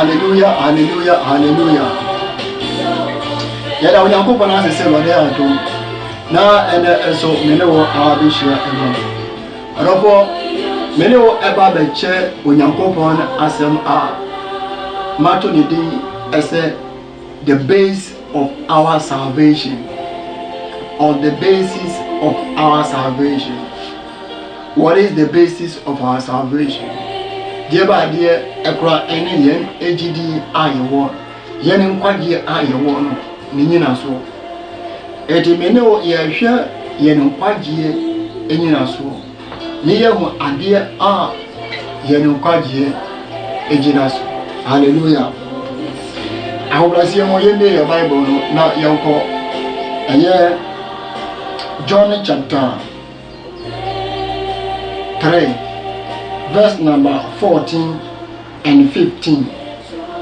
Hallelujah, hallelujah, hallelujah. Yada Onyankopon asese Lord adom. Na ene so mene wo abehia eno. Arofo mene wo eba beche Onyankopon asem a mato ne din ese the base of our salvation, or the basis of our salvation. What is the basis of our salvation? Dear by dear, ekra ene yen ejidi ayewo yen nkwagye ayewo no ninyina so. Eti mene wo yehwe yen nkwagye enyina so. Ni yehu ade a yen nkwagye ejina so. Hallelujah. Ahoblasie mo yende your Bible no na yonko eye John chapter 3 verse number 14 and 15.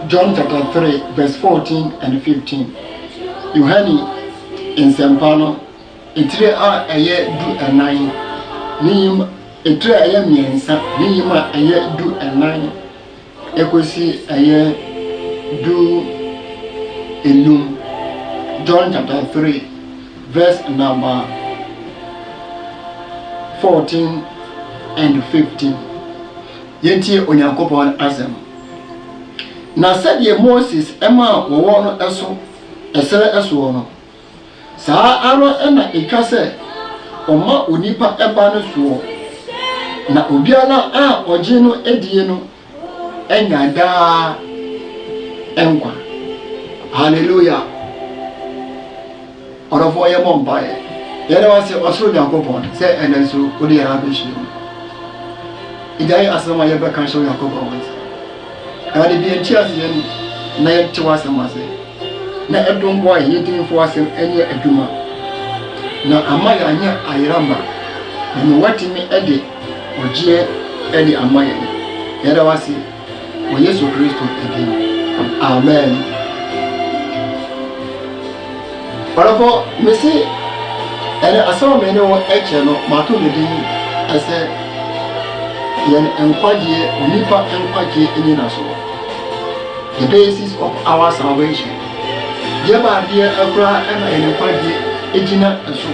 John chapter 3 verse 14 and 15. Yohani in Sempano itire a eye du enan nim itire eye miensa nim a eye du enan ekosi eye du enum. John chapter 3 verse number 14 and 15. Yenti Onyankopon asem. Na said Moses ema wo no eso esere eso no. Saa aro ena ekase oma onipa eba no so. Na obiara a oje no edie no enya da enkwa. Hallelujah. Orofo ye mompae. Yere wase osoro Onyankopon se enenso odi ya abeshi. Idai asama ye beka sho Onyankopon wase. Ade bi enti ase na ye tiwa asama se. Na edom boy ye dinfo asem enye adwuma. Na amaya anya ayiramba. Na watimi ede ogie ede amaya. Yere wase wo Yesu Kristo ede. Amen. Orofo mesi ene asama mene wo eche no mato de din ase yen enkwagye onipa enkwagye enyina so. The basis of our salvation. Yeba dia akra ena yen enkwagye ejina so.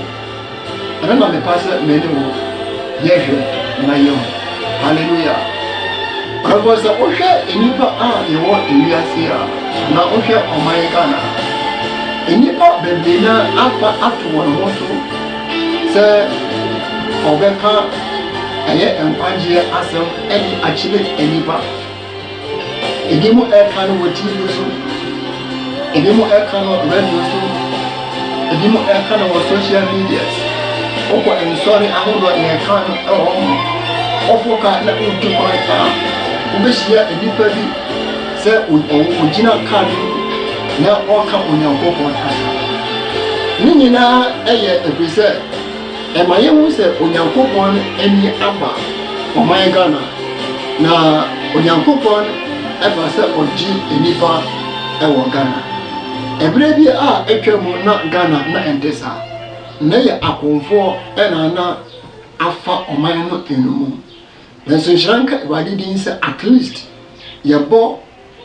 Ana na me pass mene wo yehwe na yo. Hallelujah. Orofo sa ohwe enipa a yewo ewiase a na ohwe oman Ghana. Enipa bebena afa atwo no so se obeka eye enkwagye asem eni achile enipa edimu eka no wotiri so edimu eka no radio so edimu eka no social media okwa ensori ahodo eka no ofoka na utukwa ka ubeshia enipa bi se ogina kadu na oka Onyankopon asa ni nyina eye efise emaye hu se Onyankopon eni aba oman Ghana na Onyankopon eba se oji enipa ewo Ghana ebre bi a etwemu na Ghana na entesa na ye akonfo na afa oman no enumu na so shranka wadi din se at least yebo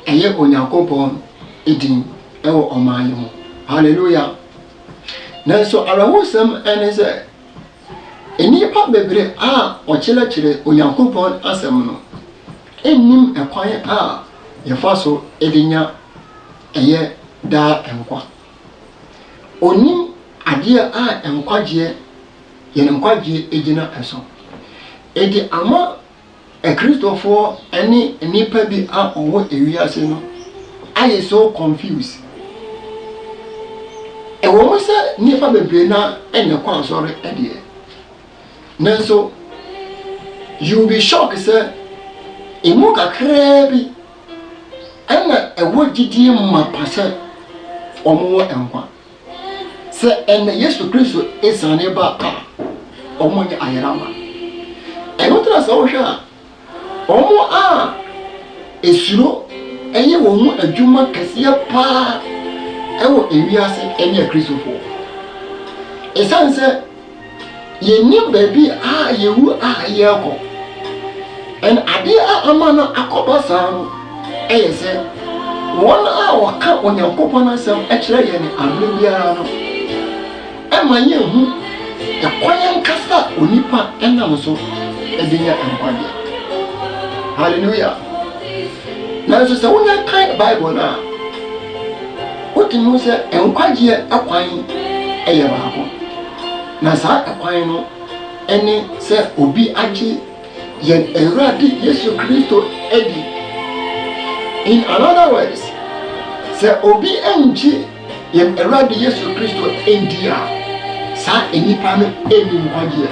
eye Onyankopon edin ewo oman yo. Hallelujah. Nanso arawosam ene se enipa bebre a ochilechire Onyankopon asem no enim ekwan a yefaso edinya eye da enkwa. Onim ade a enkwagye yen enkwagye ejina eso. Edi ama Kristofo eni enipa bi a owo ewiase no I so confused. E wo se nipa bebre na enye kwa sori edie. Nanso you will be shocked say emu kakra bi ena ewo gidi mapase omo enkwa. Se ene Yesu Kristo esane ba ka omo nye ayerama. Eno tra sa wo hwa omo a esuro eye wo mu adwuma kase pa ewo ewiase ene Kristofo esanse ye ni baby a yewu a yeko en ade a amana akoba san eye se wɔn a wɔka Onyankopɔn asɛm ɛkyerɛ yɛn abere biara no ɛma yɛhu ɛkwan nkasa onipa ɛnam so ɛde nya nkwagye. Hallelujah. Nanso sɛ wonya kan Bible no a wotumi sɛ nkwagye ɛkwan ɛyɛ baako. Na saa ɛkwan no ɛne sɛ obi agye yɛn Awurade Yesu Kristo adi. In another words, sɛ obi angye yɛn Awurade Yesu Kristo adi a saa enipa no ɛni nkwagye.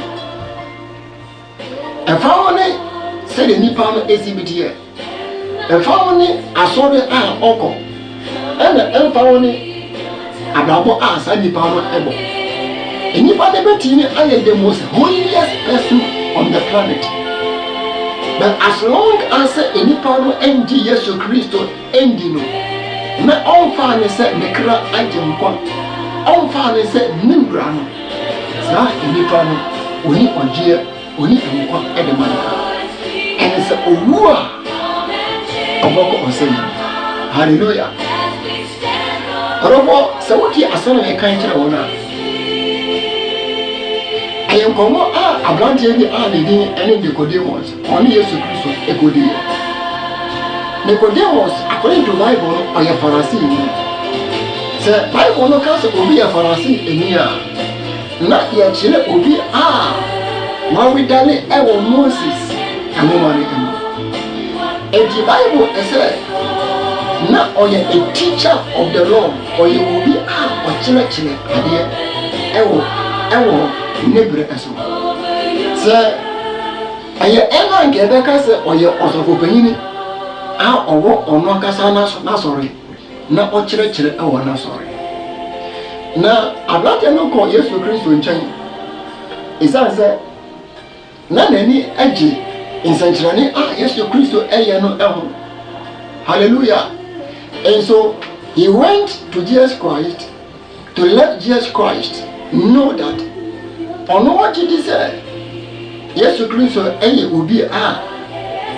Ɛfa ho ne sɛdeɛ nipa no esibitiɛ. Ɛfa ho ne asɔre a ɔkɔ. Ɛna ɛmfa ho ne abrabɔ a saa nipa no ɛbɔ. Enipa no bɛtumi ayɛ the most holiest person on the planet. But as long as enipa no ɛngye Yesu Kristo ɛndi no, na ɔmfa ne sɛ ne kra agye nkwa, ɔmfa ne sɛ ne wura no, saa enipa no oni ɔgyeɛ, oni nkwa ɛde ma no. Ɛne sɛ owu a ɔbɛkɔ ɔsɛ yi. Hallelujah. Ɔrɔbɔ sɛ wotie asɛm a yɛka kyerɛ wɔn a ɛyɛ nkɔmmɔ a aberanteɛ bi a ne din ɛne Nicodemus ɔne Yesu Kristo ɛkɔdiiɛ. Nicodemus according to Bible no ɔyɛ Farisini. Sɛ Bible no ka sɛ obi yɛ Farisini a na yɛkyerɛ obi a wɔawedane ɛwɔ Moses nwoma no mu. Enti Bible ɛsɛ na ɔyɛ a teacher of the law, ɔyɛ obi a ɔkyerɛkyerɛ adeɛ ɛwɔ nebre ɛso. Sɛ ɛyɛ ɛna nke ɛbɛka sɛ ɔyɛ ɔsɔfopanyin a ɔwɔ ɔno ankasa n'asɔre na ɔkyerɛkyerɛ ɛwɔ n'asɔre. Na aberante no kɔ Yesu Kristo nkyɛn ɛsiane sɛ na n'ani agye nsɛnkyerɛnne a Yesu Kristo ɛyɛ no ɛho. Hallelujah. And so he went to Jesus Christ to let Jesus Christ know that ɔno ɔgye di sɛ Yesu Kristo ɛyɛ obi a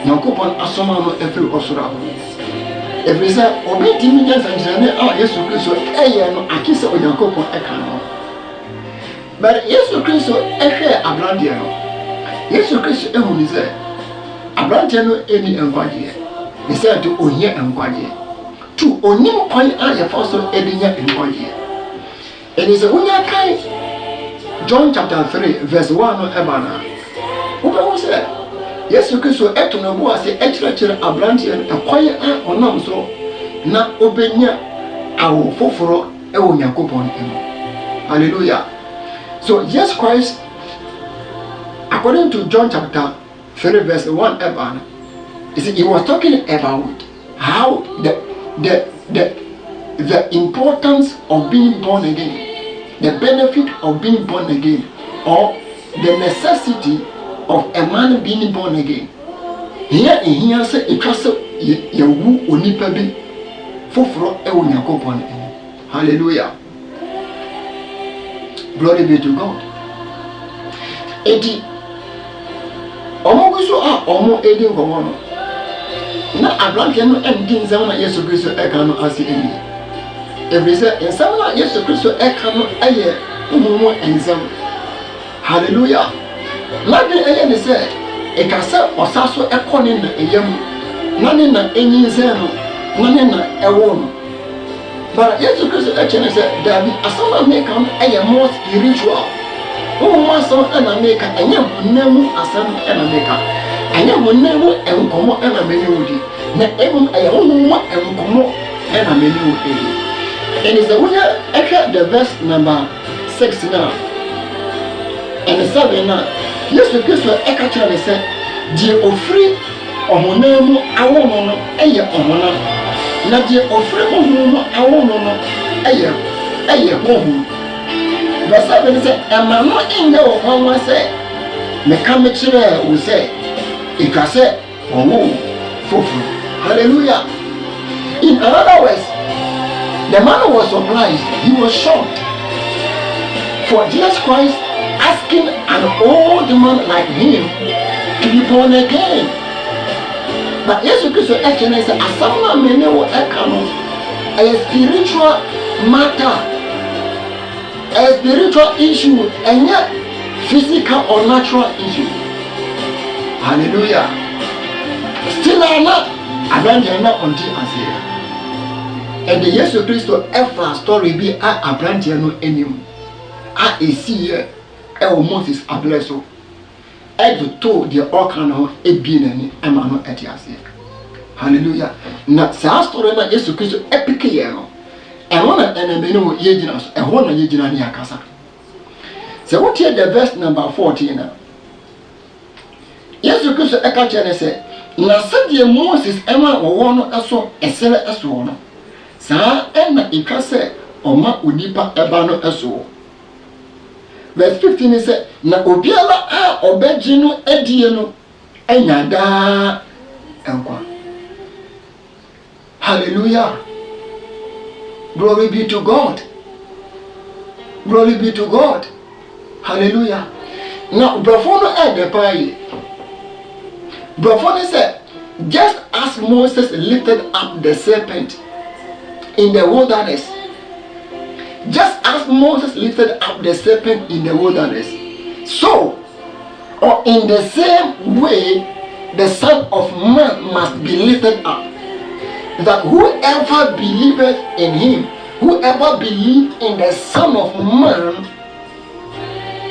Nyankopɔn asoma no ɛfiri ɔsoro aba. Ɛfiri sɛ ɔbɛtumi nyɛ nsɛnkyerɛnne a Yesu Kristo ɛyɛ no ake sɛ Onyankopɔn ɛka no. But Yesu Kristo ɛhwɛ aberanteɛ no. Yesu Kristo ɛhu ne sɛ aberanteɛ no ɛni nkwagyeɛ. Ne sɛ to ohia nkwagyeɛ. To onim kwan a yɛfa so ɛde nya nkwagyeɛ. Ɛne sɛ wonya kan John chapter 3 verse 1 no ɛba na wobɛhu sɛ Yesu Kristo ɛto no bo ase ɛkyerɛkyerɛ aberanteɛ no ɛkwan a ɔnam so na ɔbɛnya awo foforɔ ɛwɔ Nyankopɔn mu. Hallelujah. So Jesus Christ, according to John chapter 3 verse 1 ɛba no, he was talking about how the importance of being born again, the benefit of being born again, or the necessity of a man being born again. Here say it was yawu onipa bi foforo e Onyankopɔn. Hallelujah. Glory be to God. Eti omoguso a omo edi ngomo no na aberanteɛ no ɛndi nsɛm na Yesu Kristo ɛka no ase ɛni. Ɛfiri sɛ nsɛm na Yesu Kristo ɛka no ɛyɛ huhumu nsɛm. Hallelujah. N'adwene ɛyɛ ne sɛ ɛka sɛ ɔsa so ɛkɔ ne na ɛyam na ne na ɛnyi nsɛm no na ne na ɛwɔ no. But Yesu Kristo ɛkyɛ ne sɛ daabi asɛm na meka no ɛyɛ more spiritual. Huhumu asɛm ɛna meka ɛnyɛ hunamu asɛm ɛna meka. Ɛnyɛ hunamu nkɔmmɔ ɛna mene wodi. Na ɛmum ɛyɛ huhumu nkɔmmɔ ɛna mene wodi. And it's the way I heard the verse number 6 now. And 7 now. Yes, we can say, I catch you say, "Dear Ofri, Omonamu, I won't know, Aya Omona. Now, dear Ofri, I won't know, Aya home." Verse 7 said, "Am I not in there? One say, Mekamechira will say, if I say, oh, fufu." Hallelujah. In other words, the man was surprised. He was shocked. For Jesus Christ asking an old man like him to be born again. But Jesus Christ actually said, as someone may know a spiritual matter, a spiritual issue, and yet physical or natural issue. Hallelujah. Still not until I say. And the Jesus Christ ever story be a branch no anymore. I see here, Moses a blessing. Every told the organ a being and man at Yasia. Hallelujah. Not South story that Jesus Christ epic year. And one of them know Yeginas, and one of Yegina Casa. So, what here the verse number 14 now? Jesus Christ a catcher said, Na said Moses Emma or one as so a seller as one. Sa Emma Icase or Ma Unipa Ebano as so. Verse 15 is said, Na obiala a obejino edieno enyada enkwa. Hallelujah. Glory be to God. Glory be to God. Hallelujah. Now, Brafono had the pie. Brafono said, just as Moses lifted up the serpent in the wilderness, just as Moses lifted up the serpent in the wilderness, so, or in the same way, the Son of Man must be lifted up, that whoever believeth in him, whoever believes in the Son of Man,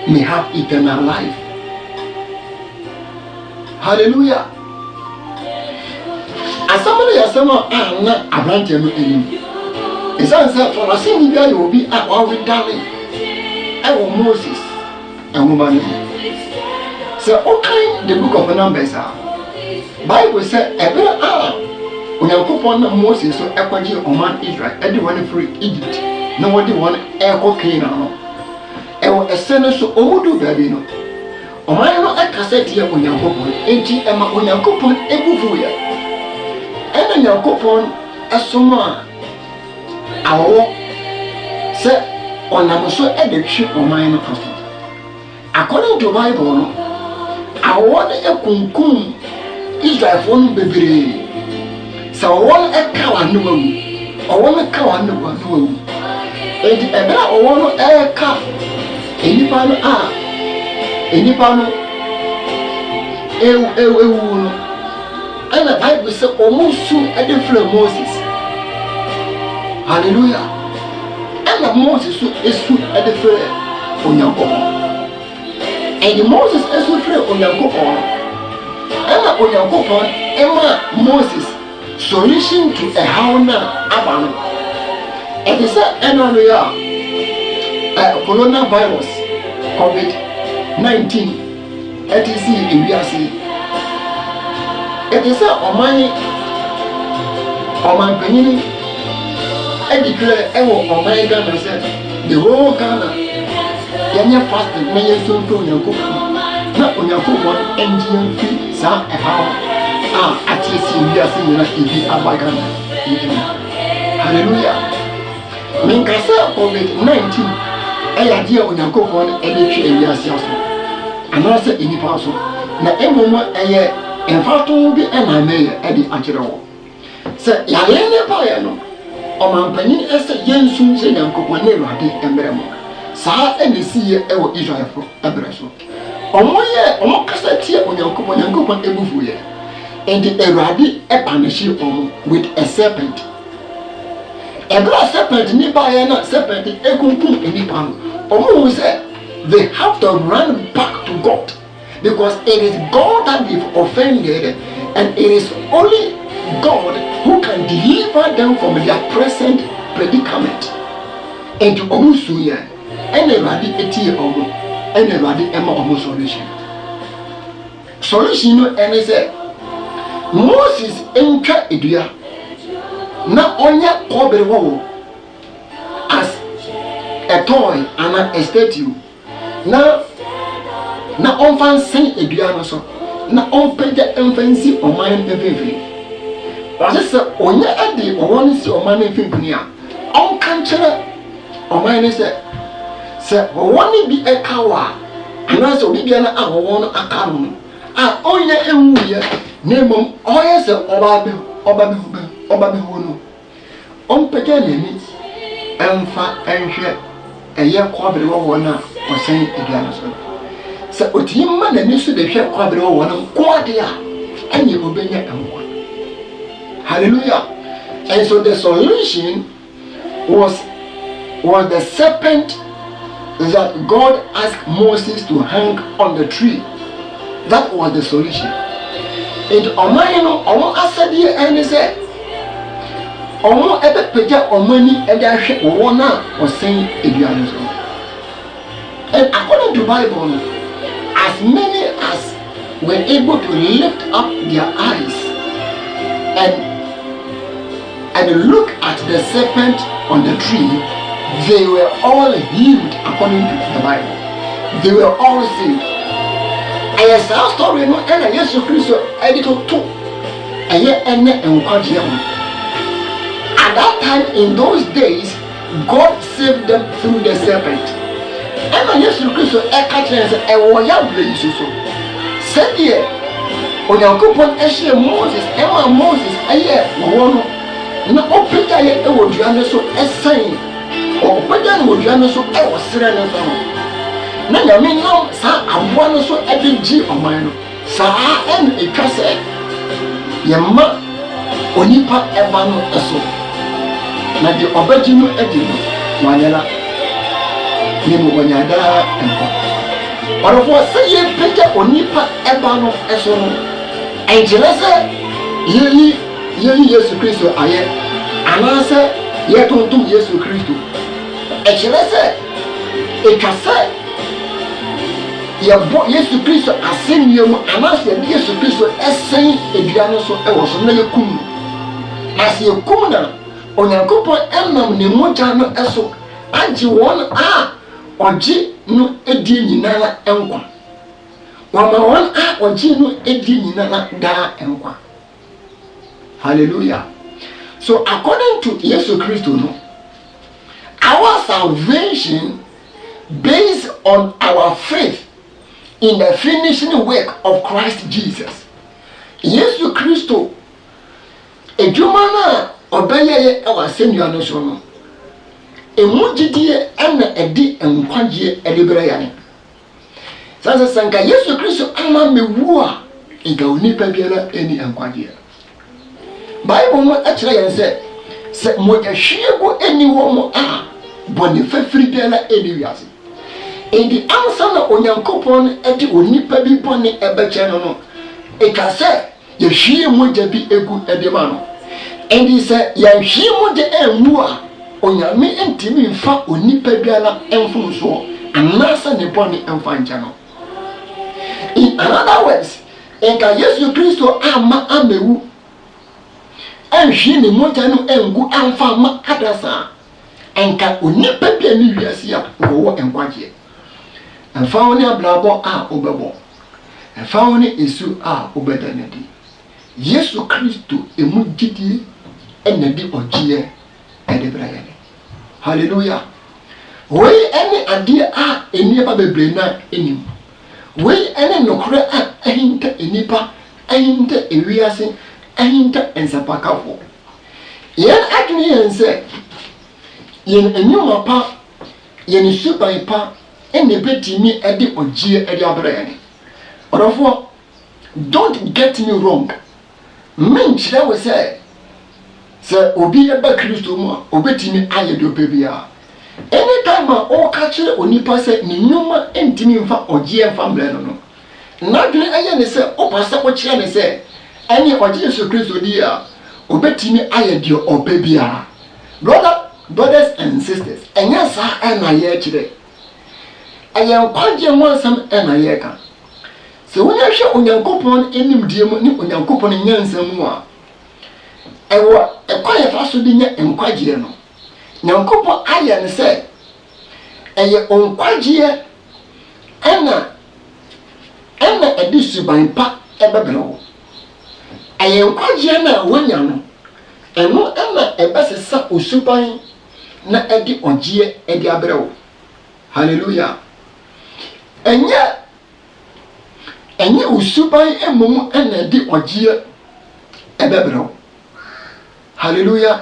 may have eternal life. Hallelujah. As somebody has someone not a branch of enemy. It's answer for a single guy will be at our darling. I will Moses and woman. So, okay, the book of Numbers are Bible said, a better hour when you coupon Moses so equity or man Israel, everyone free Egypt. Nobody want echo Canaan. A senator so old baby no. O man no a cassette here on your coupon, ain't he? Emma on your coupon, a bufuya. And then your coupon, a summa. Our say on a so at the ship or mine of according to Bible, I want a kunkum Israel phone baby. So one a cow and no, or one a cow and no. And a one a cow. Any pano and the Bible said almost soon at the flow Moses. Hallelujah. And the Moses is soon at the flow on your coupon. And the Moses is soon flow on your coupon. And on your coupon, Emma Moses solution to a Hauna Abano. And he said, Emma, coronavirus, COVID-19, etc. in VRC. It is a my penny, I declare, my Ghana said, the whole Ghana, Yanya fasted, may soon throw your cook, not on your coupon, engine fee, some a hour, at VRC, you know, if you are by Ghana. Hallelujah. Minkasa COVID-19. I dear on your coupon, any tree and yourself. And also in the parcel. Now, every moment a year, and far to be and I may at the actual. Say, Yalene Payano, or my penny as a young soon say, and coupon never did and Beremo. Sa and the sea ever Israel for Abraso. On 1 year, or more cassette here on your coupon and coupon a buffet. And the eradi a panashi with a serpent. A black serpent nearby and serpent a kunkum in the pan. Or say they have to run back to God because it is God that they've offended, and it is only God who can deliver them from their present predicament. And to Omusuya, and a radi eti omo, and a radi emma omo solution. Solution and he said Moses enka idua. Na onya koberewo as a toy and a statue. Na on fancy a piano so. Na on page infancy or mine everything. Was it onya adi or one is or mine fimpania? On cancer or mine is a one be a kawa. And also Bibiana our one account. a onye enwuye nemo oye se oba be hono ompege neni emfa enhwe eye kwabere wo wona osen eduano so se otimma nani so de hwe kwabere wo wona kwade a anye obenya enkwa. Hallelujah. And so the solution was the serpent that God asked Moses to hang on the tree. That was the solution. And Omanino, Omo Asadi and said, Omo Ebe Peja Omani Edash Wana was saying Edianism. And according to the Bible, as many as were able to lift up their eyes and look at the serpent on the tree, they were all healed according to the Bible. They were all saved. And as our story, no, and Jesus Christ, editor too, and yet, and at that time, in those days, God saved them through the serpent. And Jesus Christ, a catcher, and warrior place, so said here, when you go upon Moses, Emma Moses, a year, one. Na opeta ye ewoduane so esan opeta na woduane so ewosere ne so na nyame no sa aboa no so ebeji oman no sa en etwase yemma onipa eba no eso na de obaji no edi no wanyala ni mo wanyada enko orofo se ye peta onipa eba no eso no enjelese yeli Yesu Christo aye anase ye tontum Yesu Christo echelese ekase ye bo Yesu Christo asemiemu anase Yesu Christo esen eduano so ewoso na yekum ase yekum na onyankopon enam ne moja no eso agi won a ogi no edi nyina enkwa wama won a ogi no edi nyina da enkwa. Hallelujah. So according to Jesus Christ, our salvation based on our faith in the finishing work of Christ Jesus. Jesus Christ, ejumana obeye our senior no emujidie ena edi enkwagye elibere yane. Sasa sanka Jesus Christ ama mewu a ega onipa biara eni enkwagye. Bible mo akira yen se mo ehwiego eni wo mo a boni fafiri biara eni wiase. Edi ansa na onyankopon edi onipa bi boni ebeche no ekase ye hwie moja bi egu edema no. Edi se ye hwie moja enwu a onyame entimi mfa onipa biara emfum so anasa ne boni emfa ncha no. In another words, enka Yesu Kristo ama amewu enhwe ne moja no engu amfa ma adasa enka onipa bia ni wiase a wo enkwagye emfa woni ablabo a obebo emfa woni esu a obedanadi Yesu Kristo emugidi enadi ogie edebrayane. Hallelujah. We ene ade a enipa bebre na enim we ene nokre a ehinta enipa ehinta ewiase ehinta ensapakafo yen adwene yen se yen enyuma pa yen suban pa ene betimi ede ogie ede abrayane. Orofo, don't get me wrong. Men chire we say obi eba Kristo mu obetimi aye do bebia. Anytime o ka chire onipa se ni nyuma entimi mfa ogie mfa mbre no. Na dwene aye ne se o pasa ko chire ne se any ogie Yesu Kristo dia obetimi aye dio obebia. Brothers and sisters, enya sa ena ye chire. Aye nkwaje wansam ena ye ka. So when you show onyankopon enim die mu ni onyankopon nyansam mu a ewo ekwaye faso di nya enkwagye no nyankopon aye ne se eye onkwagye ena edisu ban pa ebebrewo eye enkwagye na wonya no eno ena ebesesa osuban na edi ogye edi abrewo. Hallelujah. ɛnyɛ usuban mmom ɛna de ɔgyeɛ ɛbɛbrɛw. Hallelujah.